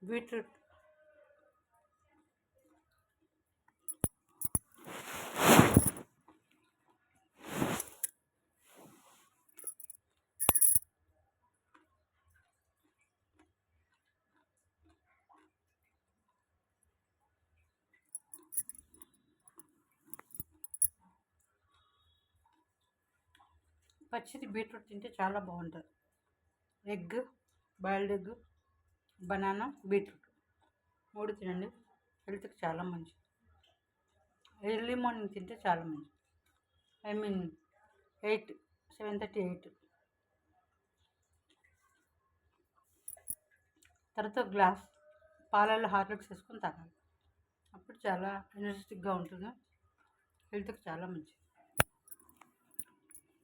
Beetroot పచ్చిది beetroot తింటే చాలా బాగుంటుంది. Egg, boiled egg, banana, beetroot 3 తినండి. హెల్త్కి చాలా మంచిది. ఎర్లీ మార్నింగ్ తింటే చాలా మంచిది. 8, 7:30, 8 తర్వాత గ్లాస్ పాలల్లో హార్లిక్స్ వేసుకొని తాగాలి. అప్పుడు చాలా ఎనర్జెటిక్గా ఉంటుంది. హెల్త్కి చాలా మంచిది.